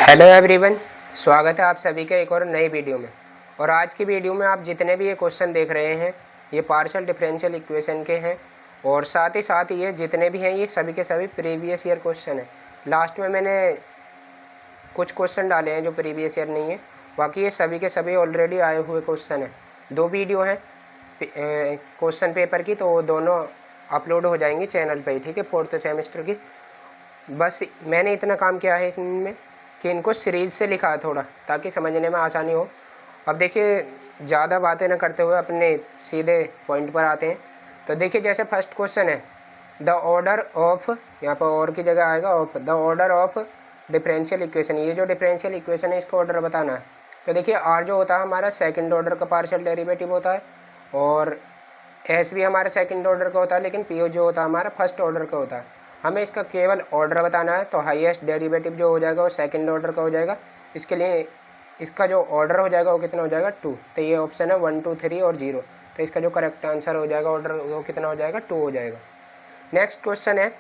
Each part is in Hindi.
हेलो एवरीवन, स्वागत है आप सभी का एक और नई वीडियो में। और आज की वीडियो में आप जितने भी ये क्वेश्चन देख रहे हैं ये पार्शियल डिफरेंशियल इक्वेशन के हैं और साथ ही ये जितने भी हैं ये सभी के सभी प्रीवियस ईयर क्वेश्चन हैं। लास्ट में मैंने कुछ क्वेश्चन डाले हैं जो प्रीवियस ईयर नहीं है, बाकी ये सभी के सभी ऑलरेडी आए हुए क्वेश्चन हैं। 2 वीडियो हैं क्वेश्चन पेपर की, तो वो दोनों अपलोड हो जाएंगी चैनल पर ही, ठीक है, 4th सेमेस्टर की। बस मैंने इतना काम किया है इसमें कि इनको सीरीज़ से लिखा है थोड़ा, ताकि समझने में आसानी हो। अब देखिए, ज़्यादा बातें न करते हुए अपने सीधे पॉइंट पर आते हैं। तो देखिए, जैसे फर्स्ट क्वेश्चन है, द ऑर्डर ऑफ, यहाँ पर और की जगह आएगा of, the order of differential equation. ये जो डिफरेंशियल इक्वेशन है इसका ऑर्डर बताना है। तो देखिए, आर जो होता है हमारा सेकंड ऑर्डर का पार्शियल डेरिवेटिव होता है, और एस भी हमारा सेकंड ऑर्डर का होता है, लेकिन पी जो होता है हमारा फर्स्ट ऑर्डर का होता है। हमें इसका केवल ऑर्डर बताना है, तो हाईएस्ट डेरिवेटिव जो हो जाएगा वो सेकंड ऑर्डर का हो जाएगा। इसके लिए इसका जो ऑर्डर हो जाएगा वो कितना हो जाएगा 2। तो ये ऑप्शन है 1, 2, 3 और 0। तो इसका जो करेक्ट आंसर हो जाएगा ऑर्डर वो कितना हो जाएगा 2 हो जाएगा। नेक्स्ट क्वेश्चन है,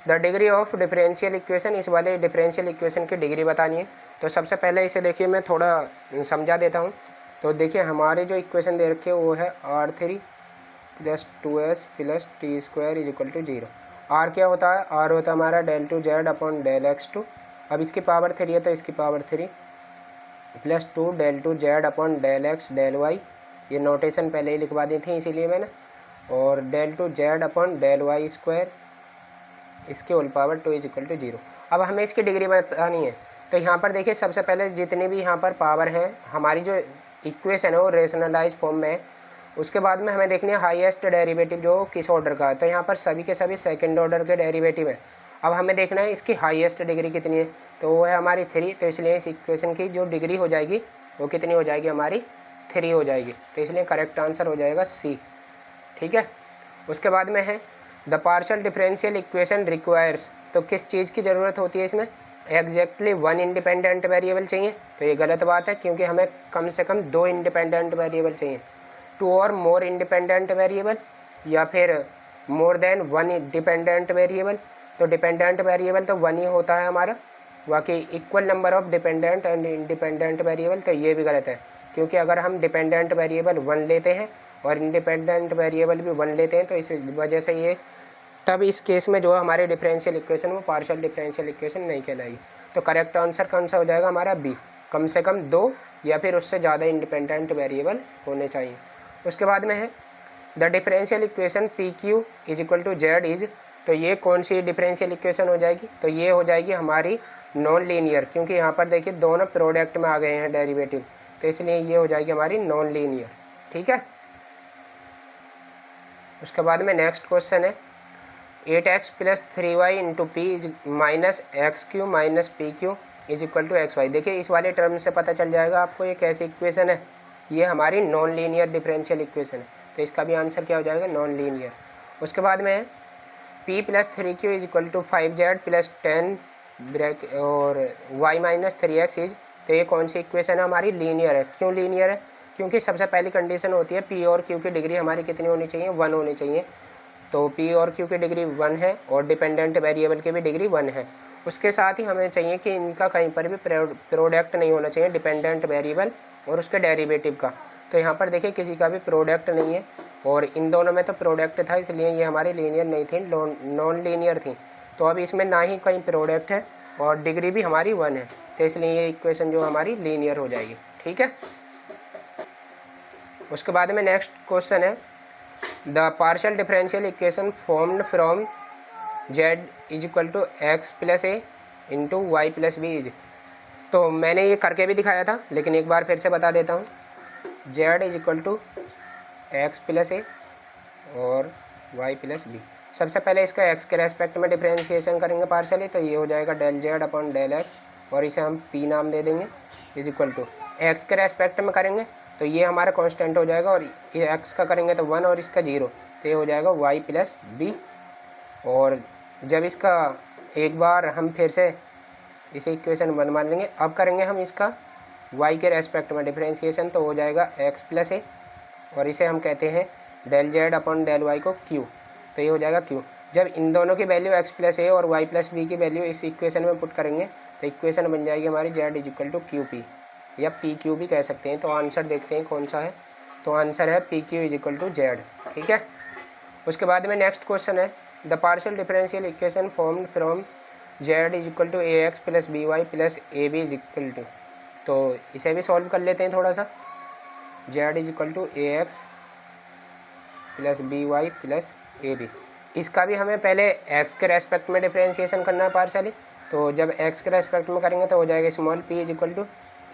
the degree of differential equation. इस वाले डिफरेंशियल इक्वेशन की डिग्री बतानी है। तो सबसे पहले इसे देखिए मैं थोड़ा समझा देता हूँ। तो देखिए, हमारी जो इक्वेशन दे रखी है वो है R3 + 2s + t² = 0। आर क्या होता है? आर होता है हमारा del2z/del(x2). अब इसकी पावर 3 है तो इसकी पावर 3 + 2 del2z/del(x)del(y). ये नोटेशन पहले ही लिखवा दी थी इसीलिए मैंने। और del2z/del(y²) इसकी होल पावर 2 = 0। अब हमें इसकी डिग्री बतानी है। तो यहाँ पर देखिए, सबसे पहले जितनी भी यहाँ पर पावर है, हमारी जो इक्वेशन है वो रेशनलाइज फॉर्म में है। उसके बाद में हमें देखनी है हाईएस्ट डेरिवेटिव जो किस ऑर्डर का है। तो यहाँ पर सभी के सभी सेकंड ऑर्डर के डेरिवेटिव है। अब हमें देखना है इसकी हाईएस्ट डिग्री कितनी है, तो वो है हमारी 3। तो इसलिए इस इक्वेशन की जो डिग्री हो जाएगी वो कितनी हो जाएगी, हमारी 3 हो जाएगी। तो इसलिए करेक्ट आंसर हो जाएगा सी, ठीक है। उसके बाद में है, the partial differential equation requires. तो किस चीज़ की ज़रूरत होती है इसमें? एग्जैक्टली 1 इंडिपेंडेंट वेरिएबल चाहिए। तो ये गलत बात है, क्योंकि हमें कम से कम 2 इंडिपेंडेंट वेरिएबल चाहिए। 2 और मोर इंडिपेंडेंट वेरिएबल, या फिर मोर देन 1 डिपेंडेंट वेरिएबल। तो डिपेंडेंट वेरिएबल तो 1 ही होता है हमारा, बाकी equal number of dependent and independent variable. तो ये भी गलत है, क्योंकि अगर हम डिपेंडेंट वेरिएबल 1 लेते हैं और इंडिपेंडेंट वेरिएबल भी 1 लेते हैं, तो इस वजह से ये तब इस केस में जो हमारे डिफरेंशियल इक्वेशन वो पार्शियल डिफरेंशियल इक्वेशन नहीं कहलाएगी। तो करेक्ट आंसर कौन सा हो जाएगा हमारा? बी। कम से कम 2 या फिर उससे ज़्यादा इंडिपेंडेंट वेरिएबल होने चाहिए। उसके बाद में है, the differential equation PQ = Z is. तो ये कौन सी डिफरेंशियल इक्वेशन हो जाएगी? तो ये हो जाएगी हमारी नॉन लीनियर, क्योंकि यहाँ पर देखिए दोनों प्रोडक्ट में आ गए हैं डेरिवेटिव, तो इसलिए ये हो जाएगी हमारी नॉन लीनियर, ठीक है। उसके बाद में नेक्स्ट क्वेश्चन है, 8x + 3y × p -x³ - pq = xy। देखिए, इस वाले टर्म से पता चल जाएगा आपको ये कैसी इक्वेशन है। ये हमारी नॉन लीनियर डिफरेंशियल इक्वेशन है, तो इसका भी आंसर क्या हो जाएगा? Non linear. उसके बाद में है, p + 3q = 5z + 10 और y - 3x इज। तो ये कौन सी इक्वेशन है? हमारी लीनियर है। क्यों लीनियर है? क्योंकि सबसे पहली कंडीशन होती है p और q की डिग्री हमारी कितनी होनी चाहिए? 1 होनी चाहिए। तो p और q की डिग्री 1 है और डिपेंडेंट वेरिएबल की भी डिग्री 1 है। उसके साथ ही हमें चाहिए कि इनका कहीं पर भी प्रोडक्ट नहीं होना चाहिए, डिपेंडेंट वेरिएबल और उसके डेरिवेटिव का। तो यहाँ पर देखिए किसी का भी प्रोडक्ट नहीं है, और इन दोनों में तो प्रोडक्ट था, इसलिए ये हमारी लीनियर नहीं थी, नॉन लीनियर थी। तो अब इसमें ना ही कहीं प्रोडक्ट है और डिग्री भी हमारी 1 है, तो इसलिए ये इक्वेशन जो हमारी लीनियर हो जाएगी, ठीक है। उसके बाद में नेक्स्ट क्वेश्चन है, the partial differential equation formed from z = x + a × y + b is. तो मैंने ये करके भी दिखाया था, लेकिन एक बार फिर से बता देता हूँ। z = x + a और y + b। सबसे पहले इसका x के रेस्पेक्ट में डिफरेंशिएशन करेंगे पार्शियली, तो ये हो जाएगा del(z/del(x), और इसे हम p नाम दे देंगे, = x के रेस्पेक्ट में करेंगे तो ये हमारा कांस्टेंट हो जाएगा, और ये x का करेंगे तो 1 और इसका 0, तो ये हो जाएगा y + b। और जब इसका एक बार हम फिर से इसे इक्वेशन 1 मान लेंगे, अब करेंगे हम इसका y के रेस्पेक्ट में डिफरेंशिएशन, तो हो जाएगा x + a, और इसे हम कहते हैं del(z/del(y) को q, तो ये हो जाएगा q। जब इन दोनों की वैल्यू x प्लस ए और y प्लस बी की वैल्यू इस इक्वेशन में पुट करेंगे तो इक्वेशन बन जाएगी हमारी z is equal to Q P या पी क्यू भी कह सकते हैं। तो आंसर देखते हैं कौन सा है, तो आंसर है P Q is equal to Z. ठीक है, उसके बाद में नेक्स्ट क्वेश्चन है the partial differential equation formed from Z is equal to A x plus B Y plus A B is equal to. तो इसे भी सॉल्व कर लेते हैं थोड़ा सा। Z is equal to A x plus B Y plus A B, इसका भी हमें पहले एक्स के रेस्पेक्ट में डिफरेंशिएशन करना है पार्शियली। तो जब एक्स के रेस्पेक्ट में करेंगे तो हो जाएगा small P is equal to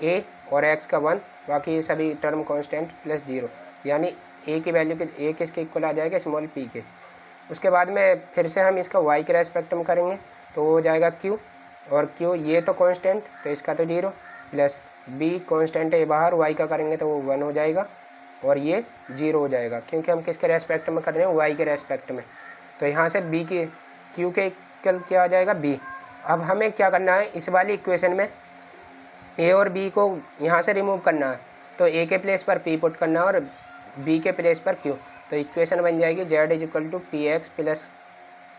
a और एक्स का 1, बाकी ये सभी टर्म कांस्टेंट प्लस 0, यानी ए की वैल्यू के ए किसके इक्वल आ जाएगा स्मॉल पी के। उसके बाद में फिर से हम इसका वाई के रेस्पेक्ट में करेंगे तो हो जाएगा क्यू, और क्यू ये तो कांस्टेंट तो इसका तो 0 प्लस बी कांस्टेंट है बाहर, वाई का करेंगे तो वो 1 हो जाएगा और ये 0 हो जाएगा क्योंकि हम किसके रेस्पेक्ट में कर रहे हैं वाई के रेस्पेक्ट में। तो यहाँ से बी के क्यू के इक्वल क्या आ जाएगा बी। अब हमें क्या करना है इस वाली इक्वेशन में ए और बी को यहाँ से रिमूव करना है, तो ए के प्लेस पर पी पुट करना है और बी के प्लेस पर क्यू। तो इक्वेशन बन जाएगी Z is equal to P X plus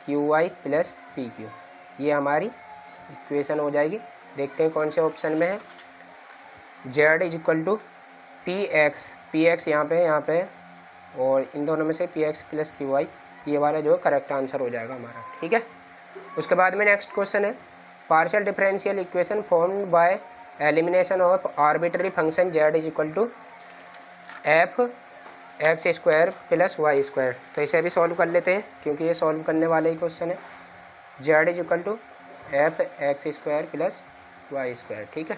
Q Y plus P Q, ये हमारी इक्वेशन हो जाएगी। देखते हैं कौन से ऑप्शन में है। Z is equal to P X यहाँ पे और इन दोनों में से P X plus Q Y, ये वाला जो करेक्ट आंसर हो जाएगा हमारा। ठीक है, उसके बाद में नेक्स्ट क्वेश्चन है partial differential equation formed by elimination of arbitrary function Z is equal to F X square plus Y square. तो इसे भी सॉल्व कर लेते हैं क्योंकि ये सॉल्व करने वाला ही क्वेश्चन है। Z is equal to F X square plus Y square. ठीक है,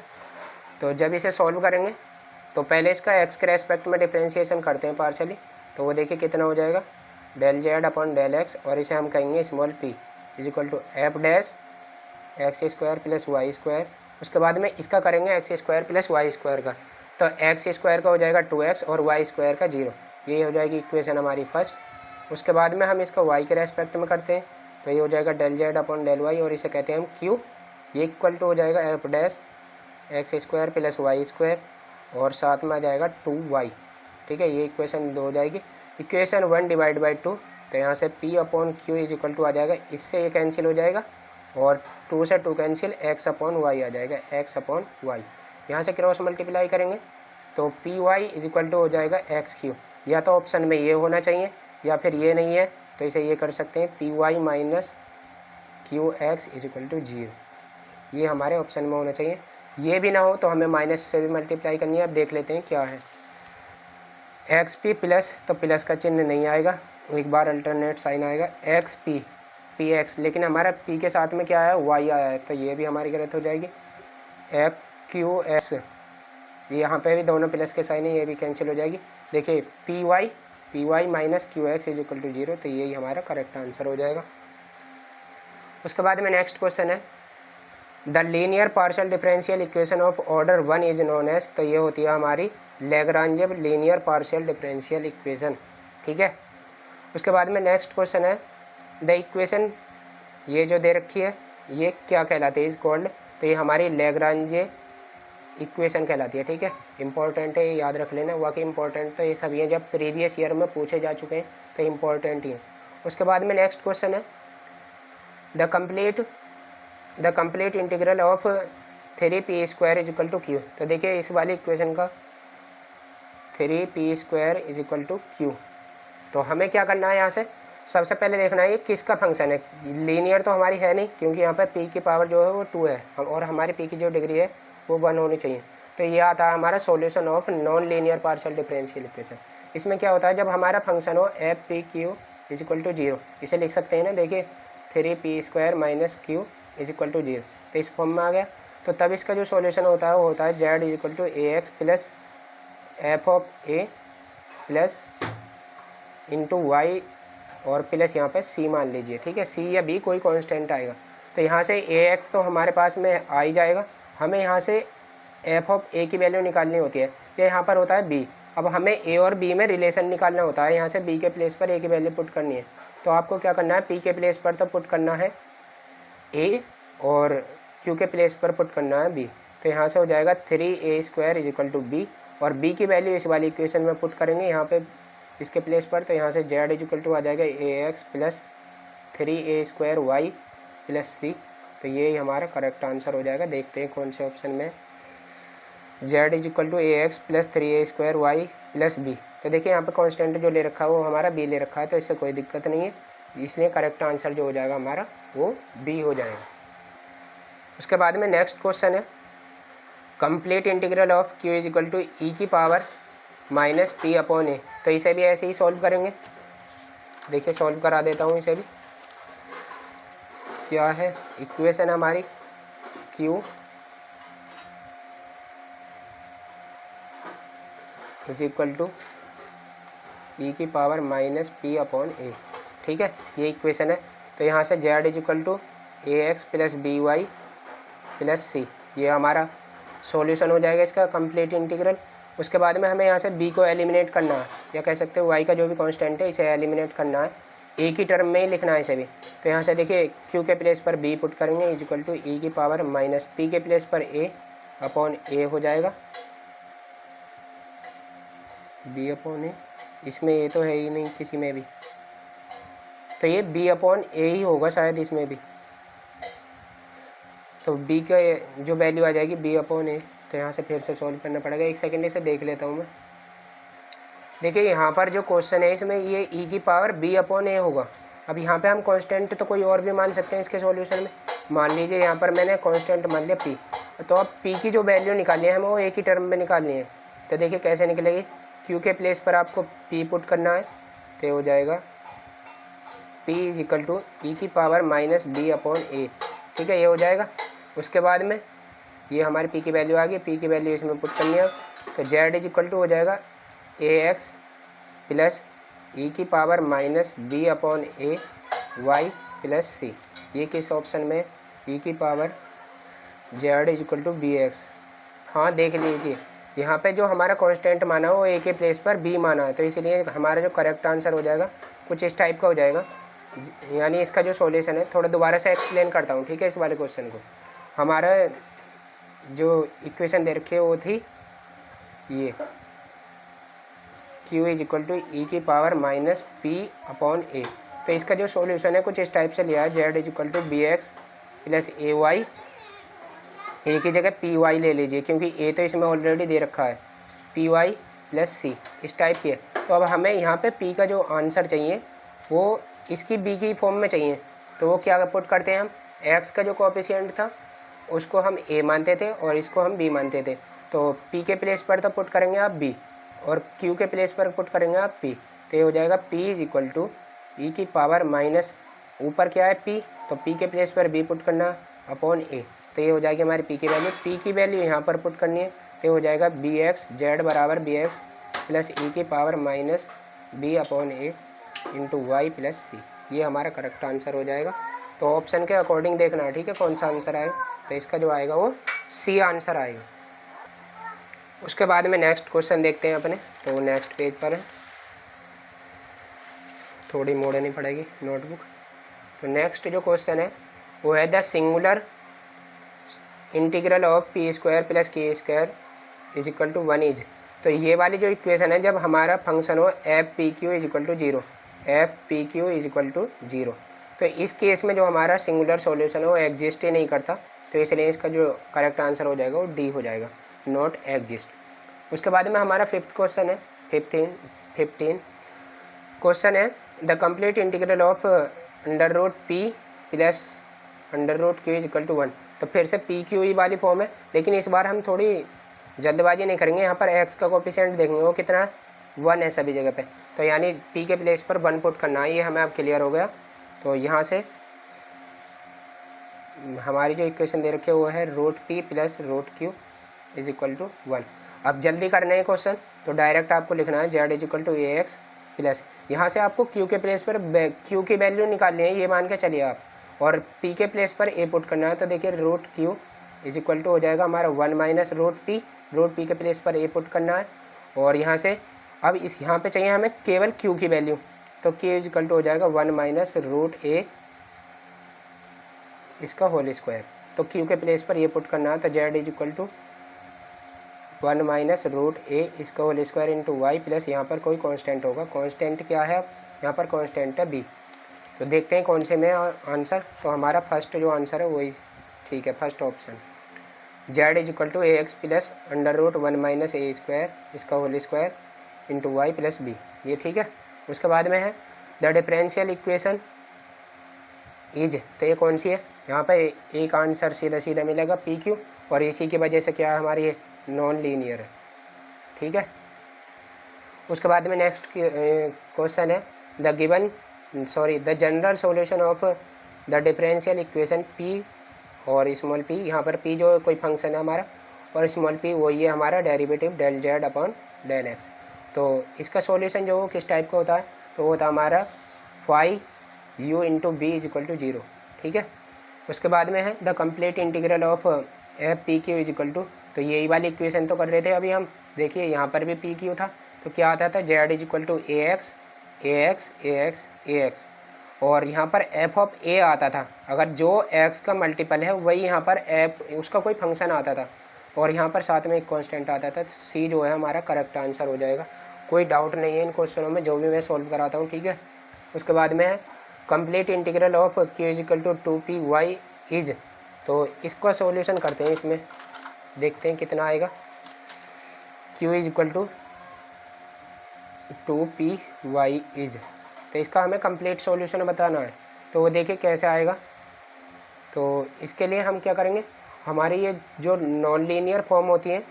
तो जब इसे सॉल्व करेंगे तो पहले इसका एक्स के रेस्पेक्ट में डिफरेंशिएशन करते हैं पार्शियली। तो वो देखिए कितना हो जाएगा del Z upon del X, और इसे हम कहेंगे small P is equal to F dash X square plus Y square. उसके बाद में इसका करेंगे X square plus Y square का, तो एक्स स्क्वायर का हो जाएगा 2x और वाई स्क्वायर का 0, ये हो जाएगी इक्वेशन हमारी फर्स्ट। उसके बाद में हम इसका वाई के रेस्पेक्ट में करते हैं तो ये हो जाएगा del Z upon del Y, और इसे कहते हैं हम क्यू, ये इक्वल टू हो जाएगा F dash X square plus Y square और साथ में आ जाएगा 2y। ठीक है, ये इक्वेशन 2 हो जाएगी। इक्वेशन 1 डिवाइड बाई 2, तो यहाँ से p upon q is equal to आ जाएगा, इससे ये कैंसिल हो जाएगा और 2 से 2 कैंसिल, x अपॉन वाई आ जाएगा, x अपॉन वाई। यहाँ से क्रॉस मल्टीप्लाई करेंगे तो P Y is equal to हो जाएगा एक्स क्यू। या तो ऑप्शन में ये होना चाहिए या फिर ये नहीं है तो इसे ये कर सकते हैं P Y minus Q X is equal to 0, ये हमारे ऑप्शन में होना चाहिए। ये भी ना हो तो हमें माइनस से भी मल्टीप्लाई करनी है। अब देख लेते हैं क्या है। एक्स पी प्लस, तो प्लस का चिन्ह नहीं आएगा, एक बार अल्टरनेट साइन आएगा एक्स पी पी एक्स, लेकिन हमारा पी के साथ में क्या आया वाई आया है, तो ये भी हमारी गलत हो जाएगी। एक्स क्यू एस, ये यहाँ पे भी दोनों प्लस के साइन है, ये भी कैंसिल हो जाएगी। देखिए P Y minus Q X is equal to 0, तो यही हमारा करेक्ट आंसर हो जाएगा। उसके बाद में नेक्स्ट क्वेश्चन है the linear partial differential equation of order 1 is known as, तो ये होती है हमारी Lagrange linear partial differential equation. ठीक है, उसके बाद में नेक्स्ट क्वेश्चन है द इक्वेशन, ये जो दे रखी है ये क्या कहलाती है इज कॉल्ड, तो ये हमारी लैग्रांज इक्वेशन कहलाती है। ठीक है, इंपॉर्टेंट है, ये याद रख लेना। वाकई इंपॉर्टेंट तो ये सभी हैं, जब प्रीवियस ईयर में पूछे जा चुके हैं तो इंपॉर्टेंट ही है। उसके बाद में नेक्स्ट क्वेश्चन है the complete integral of 3p square is equal to q. तो देखिए इस वाली इक्वेशन का 3p square is equal to q, तो हमें क्या करना है यहाँ से सबसे पहले देखना है ये किसका फंक्शन है। लीनियर तो हमारी है नहीं क्योंकि यहाँ पर p की पावर जो है वो 2 है और हमारी p की जो डिग्री है वो 1 होनी चाहिए। तो ये आता है हमारा solution of non linear partial differential equation. इसमें क्या होता है जब हमारा फंक्शन हो f p Q is equal to 0, इसे लिख सकते हैं ना, देखिए 3p square minus q is equal to 0, तो इस फॉर्म में आ गया। तो तब इसका जो सॉल्यूशन होता है वो होता है Z is equal to A x plus f of a plus into y और प्लस यहाँ पे सी मान लीजिए। ठीक है, सी या बी कोई कांस्टेंट आएगा। तो यहाँ से ए एक्स तो हमारे पास में आ ही जाएगा, हमें यहाँ से एफ ऑफ ए की वैल्यू निकालनी होती है, ये यहाँ पर होता है बी। अब हमें ए और बी में रिलेशन निकालना होता है, यहाँ से बी के प्लेस पर ए की वैल्यू पुट करनी है। तो आपको क्या करना है, पी के प्लेस पर तो पुट करना है ए और क्यू के प्लेस पर पुट करना है बी। तो यहाँ से हो जाएगा 3a square is equal to b, और बी की वैल्यू इस वाली इक्वेशन में पुट करेंगे यहाँ पे इसके प्लेस पर। तो यहाँ से जेड इज इक्वल टू आ जाएगा a x plus 3a² y plus c। तो ये हमारा करेक्ट आंसर हो जाएगा। देखते हैं कौन से ऑप्शन में। z equal to ax plus 3a² y plus b। तो देखिए यहाँ पे कांस्टेंट जो ले रखा है वो हमारा b ले रखा है, तो इससे कोई दिक्कत नहीं है, इसलिए करेक्ट आंसर जो हो जाएगा हमारा वो b हो जाएगा। उसके बाद में नेक्स्ट क्वेश्चन है complete integral of q is equal to e की power minus p upon a. तो इसे भी ऐसे ही सॉल्व करेंगे। देखिए सॉल्व करा देता हूँ इसे भी। क्या है इक्वेशन हमारी, q is equal to e की power minus p upon a. ठीक है, ये इक्वेशन है। तो यहाँ से z is equal to A x plus B Y plus c, ये हमारा सॉल्यूशन हो जाएगा इसका कंप्लीट इंटीग्रल। उसके बाद में हमें यहाँ से b को एलिमिनेट करना है, या कह सकते हो y का जो भी कांस्टेंट है इसे एलिमिनेट करना है, a की टर्म में ही लिखना है इसे भी। तो यहाँ से देखिए q के प्लेस पर b पुट करेंगे इज इक्वल टू ई की पावर माइनस p के प्लेस पर a अपॉन ए हो जाएगा, b अपॉन ए। इसमें ये तो है ही नहीं किसी में भी, तो ये b अपॉन ए ही होगा शायद इसमें भी। तो b का जो वैल्यू आ जाएगी b अपॉन ए। तो यहाँ से फिर से सॉल्व करना पड़ेगा। एक सेकेंड इसे देख लेता हूँ मैं। देखिए यहाँ पर जो क्वेश्चन है इसमें ये e की पावर b अपॉन ए होगा। अब यहाँ पे हम कांस्टेंट तो कोई और भी मान सकते हैं इसके सॉल्यूशन में। मान लीजिए यहाँ पर मैंने कांस्टेंट मान लिया p, तो अब p की जो वैल्यू निकालनी है हमें वो a की टर्म में निकालनी है। तो देखिए कैसे निकलेगी, q के प्लेस पर आपको p पुट करना है, तो हो जाएगा p is equal to e की power minus b upon a. ठीक है, ये हो जाएगा। उसके बाद में ये हमारी p की वैल्यू आ गई, p की वैल्यू इसमें पुट करनी है। तो z इज इक्वल टू हो जाएगा ए एक्स प्लस ई की power minus b upon a y plus c. ये किस ऑप्शन में, e की power z is equal to b x. हाँ देख लीजिए यहाँ पे जो हमारा कांस्टेंट माना है वो a के प्लेस पर b माना है, तो इसलिए हमारा जो करेक्ट आंसर हो जाएगा कुछ इस टाइप का हो जाएगा। यानी इसका जो सॉल्यूशन है, थोड़ा दोबारा से एक्सप्लेन करता हूँ। ठीक है, इस वाले क्वेश्चन को हमारा जो इक्वेशन दे रखी है वो थी ये q is equal to e की power minus p upon a. तो इसका जो सॉल्यूशन है कुछ इस टाइप से लिया है, z is equal to b x plus a y, a की जगह पी वाई ले लीजिए क्योंकि ए तो इसमें ऑलरेडी दे रखा है, पी वाई प्लस सी, इस टाइप की है। तो अब हमें यहाँ पे p का जो आंसर चाहिए वो इसकी b की फॉर्म में चाहिए। तो वो क्या पुट करते हैं हम, x का जो कोएफिशिएंट था उसको हम a मानते थे और इसको हम b मानते थे। तो p के प्लेस पर तो पुट करेंगे आप b और q के प्लेस पर पुट करेंगे आप p। तो ये हो जाएगा p is equal to e की पावर माइनस ऊपर क्या है p, तो p के प्लेस पर b पुट करना अपॉन a। तो ये हो जाएगी हमारी p की वैल्यू, p की वैल्यू यहाँ पर पुट करनी है। तो ये हो जाएगा बी एक्स जेड बराबर बी एक्स प्लस ई की power minus b upon a into y plus c. ये हमारा करेक्ट आंसर हो जाएगा। तो ऑप्शन के अकॉर्डिंग देखना है, ठीक है, कौन सा आंसर आएगा। तो इसका जो आएगा वो सी आंसर आएगा। उसके बाद में नेक्स्ट क्वेश्चन देखते हैं अपने। तो वो नेक्स्ट पेज पर है, थोड़ी मोड़नी पड़ेगी नोटबुक। तो नेक्स्ट जो क्वेश्चन है वो है the singular integral of p square plus k square is equal to 1 is. तो ये वाली जो इक्वेशन है जब हमारा फंक्शन हो f p Q is equal to 0, f p Q is equal to 0, तो इस केस में जो हमारा सिंगुलर सॉल्यूशन है वो एग्जिस्ट ही नहीं करता। तो इसलिए इसका जो करेक्ट आंसर हो जाएगा वो डी हो जाएगा, नॉट एग्जिस्ट। उसके बाद में हमारा फिफ्थ क्वेश्चन है 15 क्वेश्चन है the complete integral of under root p plus under root q is equal to 1। तो फिर से पी क्यू ई वाली फॉर्म है, लेकिन इस बार हम थोड़ी जल्दबाजी नहीं करेंगे। यहाँ पर एक्स का कोएफिशिएंट देखेंगे वो कितना है, 1 है सभी जगह पे। तो यानी पी के प्लेस पर 1 पुट करना है, ये हमें अब क्लियर हो गया। तो यहाँ से हमारी जो इक्वेशन दे रखी है वो है root p plus root q is equal to 1। अब जल्दी करना है क्वेश्चन, तो डायरेक्ट आपको लिखना है Z is equal to A x plus, यहाँ से आपको क्यू के प्लेस पर क्यू की वैल्यू निकालनी है, ये मान के चलिए आप, और पी के प्लेस पर ए पुट करना है। तो देखिए root q is equal to हो जाएगा हमारा 1 माइनस रूट पी के प्लेस पर ए पुट करना है। और यहाँ से अब इस यहाँ पे चाहिए हमें केवल क्यू की वैल्यू, तो क्यू इज इक्वल टू हो जाएगा 1 माइनस रूट ए इसका होल स्क्वायर। तो क्यू के प्लेस पर ये पुट करना है, तो z is equal to 1 minus root a इसका whole square into y plus यहाँ पर कोई कांस्टेंट होगा। कांस्टेंट क्या है, अब यहाँ पर कांस्टेंट है बी। तो देखते हैं कौन से में आंसर। तो हमारा फर्स्ट जो आंसर है वही ठीक है, first option. Z is equal to A x plus under root 1 minus a square इसका whole square into y plus b, ये ठीक है। उसके बाद में है द डिफरेंशियल इक्वेशन इज, तो ये कौन सी है, यहाँ पर एक आंसर सीधा सीधा मिलेगा पी क्यू, और इसी की वजह से क्या है हमारी ये नॉन लीनियर है, ठीक है। उसके बाद में नेक्स्ट क्वेश्चन है the general solution of the differential equation P और स्मॉल पी, यहाँ पर पी जो कोई फंक्शन है हमारा और स्मॉल पी वही है हमारा derivative del Z upon del x. तो इसका सॉल्यूशन जो किस टाइप का होता है, तो वो होता है हमारा phi u into b is equal to 0, ठीक है। उसके बाद में है the complete integral of f p Q is equal to, तो यही वाली इक्वेशन तो कर रहे थे अभी हम, देखिए यहाँ पर भी पी क्यू था, तो क्या आता था z is equal to A x a x a x a x, और यहाँ पर एफ ऑफ ए आता था, अगर जो एक्स का मल्टीपल है वही यहाँ पर एफ उसका कोई फंक्शन आता था, और यहाँ पर साथ में एक कांस्टेंट आता था। तो सी जो है हमारा करेक्ट आंसर हो जाएगा, कोई डाउट नहीं है इन क्वेश्चनों में जो भी मैं सॉल्व कराता हूँ, ठीक है। उसके बाद में है complete integral of q is equal to 2p y is, तो इसका सॉल्यूशन करते हैं, इसमें देखते हैं कितना आएगा। Q is equal to 2p y is, तो इसका हमें कंप्लीट सॉल्यूशन बताना है, तो वो देखिए कैसे आएगा। तो इसके लिए हम क्या करेंगे, हमारी ये जो नॉन लीनियर फॉर्म होती हैं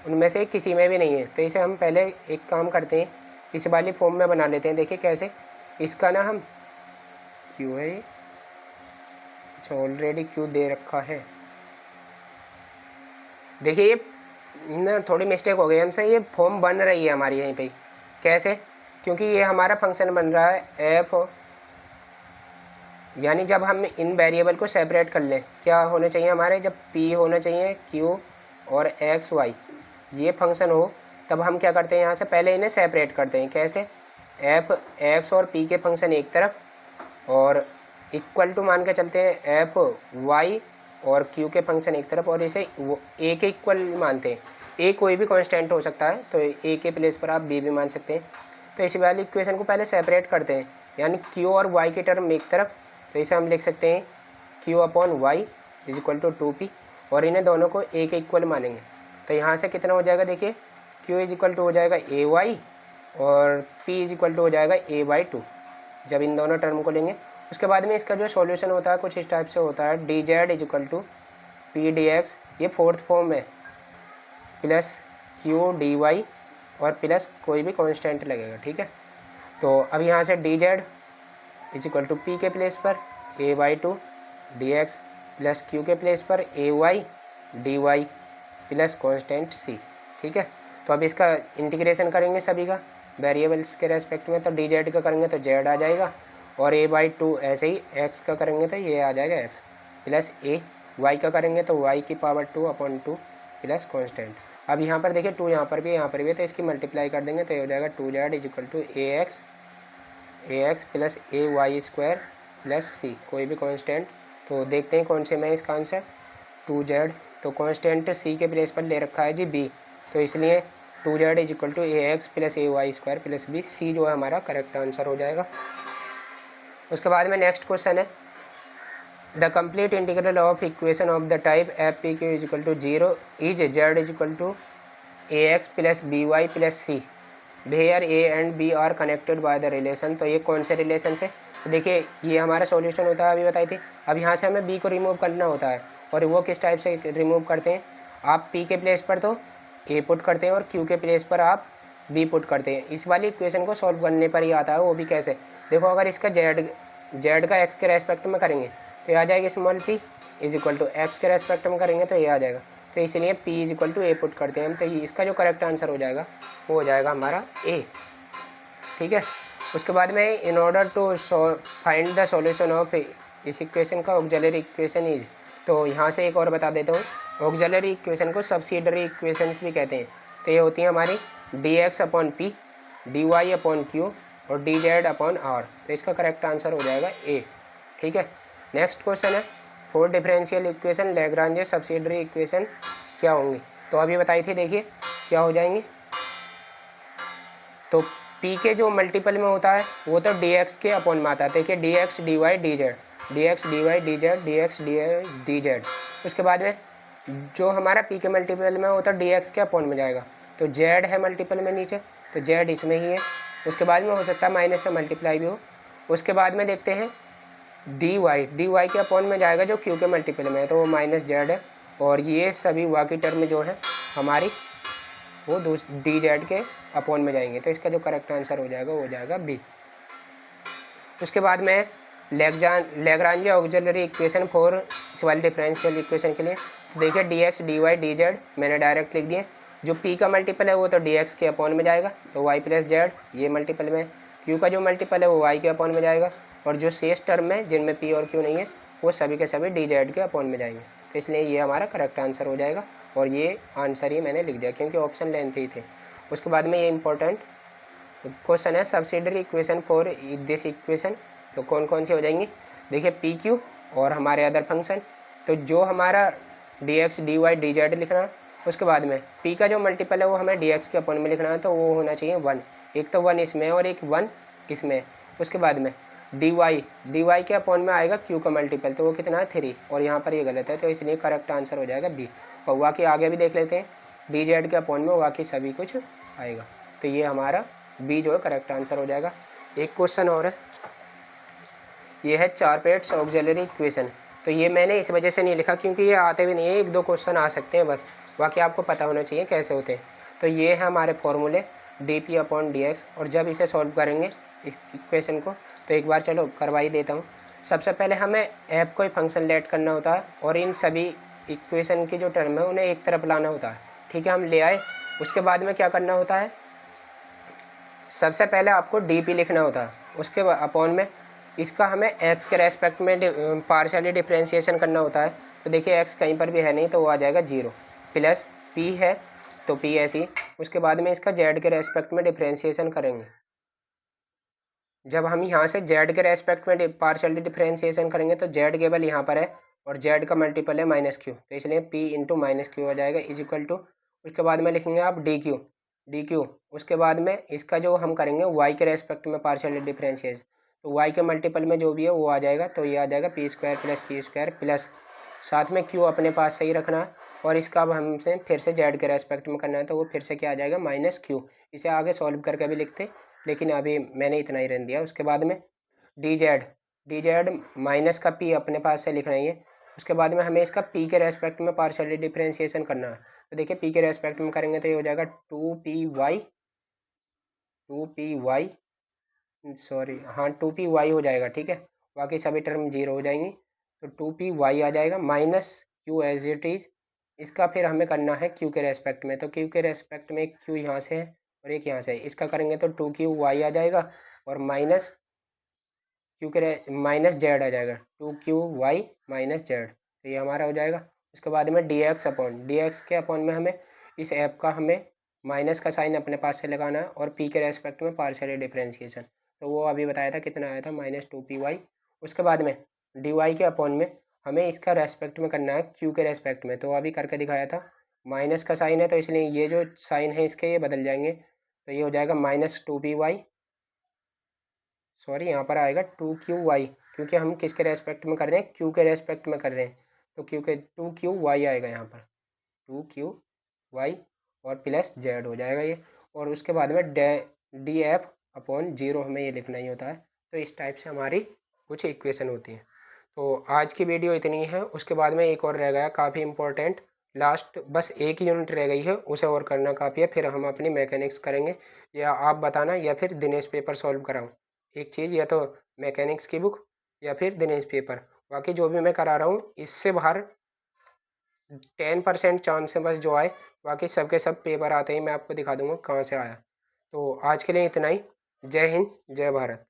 उनमें से किसी में भी नहीं है, तो इसे हम पहले एक काम करते हैं, इस वाली फॉर्म में बना लेते हैं। देखिए कैसे, इसका ना हम क्यू है, अच्छा ऑलरेडी क्यू दे रखा है, देखिए ये ना थोड़ी मिस्टेक हो गई हमसे, ये फॉर्म बन रही है हमारी यहीं पे, कैसे, क्योंकि ये हमारा फंक्शन बन रहा है एफ, यानी जब हम इन वेरिएबल को सेपरेट कर लें, क्या होने चाहिए हमारे, जब p होना चाहिए q और एक्स वाई ये फंक्शन हो, तब हम क्या करते हैं यहाँ से पहले इन्हें सेपरेट करते हैं, कैसे, एफ एक्स और p के फंक्शन एक तरफ और इक्वल टू मान के चलते हैं एफ वाई और q के फंक्शन एक तरफ, और इसे a के इक्वल मानते हैं। a कोई भी कांस्टेंट हो सकता है, तो a के प्लेस पर आप b भी मान सकते हैं। तो इसी वाली इक्वेशन को पहले सेपरेट करते हैं, यानी q और y की टर्म एक तरफ, तो इसे हम लिख सकते हैं q upon y is equal to 2p, और इन्हें दोनों को a के इक्वल मानेंगे। तो यहाँ से कितना हो जाएगा, देखिए q इज इक्वल टू हो जाएगा ए वाई और p इज इक्वल टू हो जाएगा a बाई 2, जब इन दोनों टर्म को लेंगे। उसके बाद में इसका जो सॉल्यूशन होता है कुछ इस टाइप से होता है, d z is equal to p d x, ये फोर्थ फॉर्म है, प्लस क्यू डी वाई और प्लस कोई भी कांस्टेंट लगेगा, ठीक है। तो अब यहाँ से d z is equal to p के प्लेस पर a by 2 d x plus q के प्लेस पर a y d y plus constant c, ठीक है। तो अब इसका इंटीग्रेशन करेंगे सभी का वेरिएबल्स के रेस्पेक्ट में, तो डी जेड का करेंगे तो जेड आ जाएगा, और ए बाई 2 ऐसे ही एक्स का करेंगे तो ये आ जाएगा एक्स, प्लस ए वाई का करेंगे तो वाई की पावर 2 अपॉन 2 प्लस कॉन्स्टेंट। अब यहाँ पर देखिए 2 यहाँ पर भी तो इसकी मल्टीप्लाई कर देंगे तो ये हो जाएगा 2z is equal to A x plus a y square plus c, कोई भी कांस्टेंट। तो देखते हैं कौन से में इसका आंसर 2z, तो कांस्टेंट सी के प्लेस पर ले रखा है जी b, तो इसलिए 2z is equal to A x plus a y square plus b, c जो है हमारा करेक्ट आंसर हो जाएगा। उसके बाद में नेक्स्ट क्वेश्चन है the complete integral of equation of the type f p Q is equal to 0 is z is equal to A x plus B Y plus c where a and b are connected by the relation. तो ये कौन से रिलेशन से, तो देखिए ये हमारा सॉल्यूशन होता है, अभी बताई थी। अब यहाँ से हमें बी को रिमूव करना होता है, और वो किस टाइप से रिमूव करते हैं, आप पी के प्लेस पर तो ए पुट करते हैं और क्यू के प्लेस पर आप बी पुट करते हैं। इस वाली इक्वेशन को सॉल्व करने पर ही आता है, वो भी कैसे, देखो अगर इसका जेड का एक्स के रेस्पेक्ट में करेंगे तो ये आ जाएगा small P is equal to x के रेस्पेक्ट में करेंगे तो ये आ जाएगा, तो इसलिए p is equal to a put करते हैं हम, तो इसका जो करेक्ट आंसर हो जाएगा वो हो जाएगा हमारा ए, ठीक है। उसके बाद में in order to find the solution of इस इक्वेशन का ऑक्सिलरी इक्वेशन इज, तो यहाँ से एक और बता देता हूँ, ऑक्सिलरी इक्वेशन को सब्सिडरी इक्वेशंस भी कहते हैं। तो ये होती है हमारी d x upon p d y upon q और डी जेड अपॉन आर, तो इसका करेक्ट आंसर हो जाएगा ए, ठीक है। नेक्स्ट क्वेश्चन है for differential equation Lagrange subsidiary equation क्या होंगी, तो अभी बताई थी, देखिए क्या हो जाएंगी। तो पी के जो मल्टीपल में होता है वो तो डी एक्स के अपॉन में आता है। देखिए d x d y d z, d x d y d z, d x d z. उसके बाद में जो हमारा पी के मल्टीपल में होता है डी एक्स के अपॉन में जाएगा, तो जेड है मल्टीपल में नीचे, तो जेड इसमें ही है। उसके बाद में हो सकता है माइनस से मल्टीप्लाई भी हो। उसके बाद में देखते हैं डी वाई के अपॉन में जाएगा जो क्यू के मल्टीपल में है, तो वो माइनस जेड है। और ये सभी बाकी टर्म जो है हमारी वो डी जेड के अपॉन में जाएंगे, तो इसका जो करेक्ट आंसर हो जाएगा वो हो जाएगा बी। उसके बाद में लैग्रांज ऑक्सिलरी इक्वेशन फॉर इस वाली डिफरेंशियल इक्वेशन के लिए, तो देखिए d x d y d z मैंने डायरेक्ट लिख दिए। जो पी का मल्टीपल है वो तो डी एक्स के अपॉन में जाएगा, तो वाई प्लस जेड ये मल्टीपल में। क्यू का जो मल्टीपल है वो वाई के अपॉन में जाएगा, और जो शेष टर्म है जिनमें पी और क्यू नहीं है वो सभी के सभी डी जेड के अपॉन में जाएंगे, तो इसलिए ये हमारा करेक्ट आंसर हो जाएगा। और ये आंसर ही मैंने लिख दिया क्योंकि ऑप्शन लेंथ ही थे। उसके बाद में ये इंपॉर्टेंट क्वेश्चन है subsidiary equation for this equation, तो कौन कौन सी हो जाएंगी। देखिए पी क्यू और हमारे अदर फंक्शन, तो जो हमारा d x d y d z लिखना है। उसके बाद में पी का जो मल्टीपल है वो हमें डी एक्स के अपॉन में लिखना है, तो वो होना चाहिए 1, एक तो 1 इसमें और एक 1 इसमें। उसके बाद में डी वाई के अपॉन में आएगा क्यू का मल्टीपल, तो वो कितना है 3, और यहाँ पर ये गलत है, तो इसलिए करेक्ट आंसर हो जाएगा बी। और बाकी आगे भी देख लेते हैं, डी जेड के अपॉन में बाकी सभी कुछ आएगा, तो ये हमारा बी जो है करेक्ट आंसर हो जाएगा। एक क्वेश्चन और है, ये है चारपेट्स ऑक्सिलरी इक्वेशन। तो ये मैंने इस वजह से नहीं लिखा क्योंकि ये आते भी नहीं है, 1-2 क्वेश्चन आ सकते हैं बस, बाकी आपको पता होना चाहिए कैसे होते हैं। तो ये है हमारे फॉर्मूले D P upon D x, और जब इसे सॉल्व करेंगे इस इक्वेशन को, तो एक बार चलो करवा ही देता हूँ। सबसे पहले हमें ऐप कोई फंक्शन लेट करना होता है और इन सभी इक्वेशन की जो टर्म है उन्हें एक तरफ लाना होता है, ठीक है। हम ले आए, उसके बाद में क्या करना होता है, सबसे पहले आपको डी पी लिखना होता है, उसके अपॉन में इसका हमें एक्स के रेस्पेक्ट में पार्शियली डिफ्रेंशिएशन करना होता है। तो देखिए एक्स कहीं पर भी है नहीं, तो वो आ जाएगा 0, प्लस पी है तो पी ऐसी। उसके बाद में इसका जेड के रेस्पेक्ट में डिफ्रेंशिएशन करेंगे। जब हम यहाँ से जेड के रेस्पेक्ट में पार्शियली डिफ्रेंशिएशन करेंगे तो जेड केवल यहाँ पर है और जेड का मल्टीपल है माइनस क्यू, तो इसलिए पी इंटू माइनस क्यू हो जाएगा इज इक्वल टू। उसके बाद में लिखेंगे आप डी क्यू। उसके बाद में इसका जो हम करेंगे वाई के रेस्पेक्ट में पार्शियली डिफ्रेंशिएशन, तो वाई के मल्टीपल में जो भी है वो आ जाएगा, तो ये आ जाएगा P square plus Q square plus साथ में क्यू अपने पास सही रखना है, और इसका अब हमसे फिर से जेड के रेस्पेक्ट में करना है, तो वो फिर से क्या आ जाएगा माइनस क्यू। इसे आगे सॉल्व करके भी लिखते, लेकिन अभी मैंने इतना ही रहने दिया। उसके बाद में डी जेड माइनस का पी अपने पास से लिखना ही है। उसके बाद में हमें इसका पी के रेस्पेक्ट में पार्शियली डिफ्रेंशिएशन करना है, तो देखिए पी के रेस्पेक्ट में करेंगे तो ये हो जाएगा 2py सॉरी हाँ 2py हो जाएगा, ठीक है। बाकी सभी टर्म 0 हो जाएंगी, तो 2py आ जाएगा minus q as it is. इसका फिर हमें करना है क्यू के रेस्पेक्ट में, तो क्यू के रेस्पेक्ट में एक क्यू यहाँ से है और एक यहाँ से है, इसका करेंगे तो 2qy आ जाएगा और माइनस क्यू के माइनस जेड आ जाएगा, 2qy माइनस जेड, तो ये हमारा हो जाएगा। उसके बाद में डी एक्स के अपॉन में हमें इस ऐप का हमें माइनस का साइन अपने पास से लगाना है और पी के रेस्पेक्ट में पार्शियली डिफ्रेंशिएशन, तो वो अभी बताया था कितना आया था -2py। उसके बाद में डी वाई के अपॉन में हमें इसका रेस्पेक्ट में करना है क्यू के रेस्पेक्ट में, तो अभी करके दिखाया था। माइनस का साइन है तो इसलिए ये जो साइन है इसके ये बदल जाएंगे, तो ये हो जाएगा -2py सॉरी यहाँ पर आएगा 2qy, क्योंकि हम किसके रेस्पेक्ट में कर रहे हैं, क्यू के रेस्पेक्ट में कर रहे हैं, तो क्यू के 2qy आएगा यहाँ पर 2qy और प्लस जेड हो जाएगा ये। और उसके बाद में डी एफ अपॉन 0 हमें ये लिखना ही होता है। तो इस टाइप से हमारी कुछ इक्वेशन होती है। तो आज की वीडियो इतनी है। उसके बाद में एक और रह गया काफ़ी इम्पोर्टेंट, लास्ट बस एक यूनिट रह गई है, उसे और करना काफ़ी है, फिर हम अपनी मैकेनिक्स करेंगे, या आप बताना या फिर दिनेश पेपर सॉल्व कराऊँ एक चीज़, या तो मैकेनिक्स की बुक या फिर दिनेश पेपर। बाकी जो भी मैं करा रहा हूँ इससे बाहर 10% चांस है बस जो आए, बाकी सबके सब पेपर आते ही मैं आपको दिखा दूंगा कहाँ से आया। तो आज के लिए इतना ही। जय हिंद, जय भारत।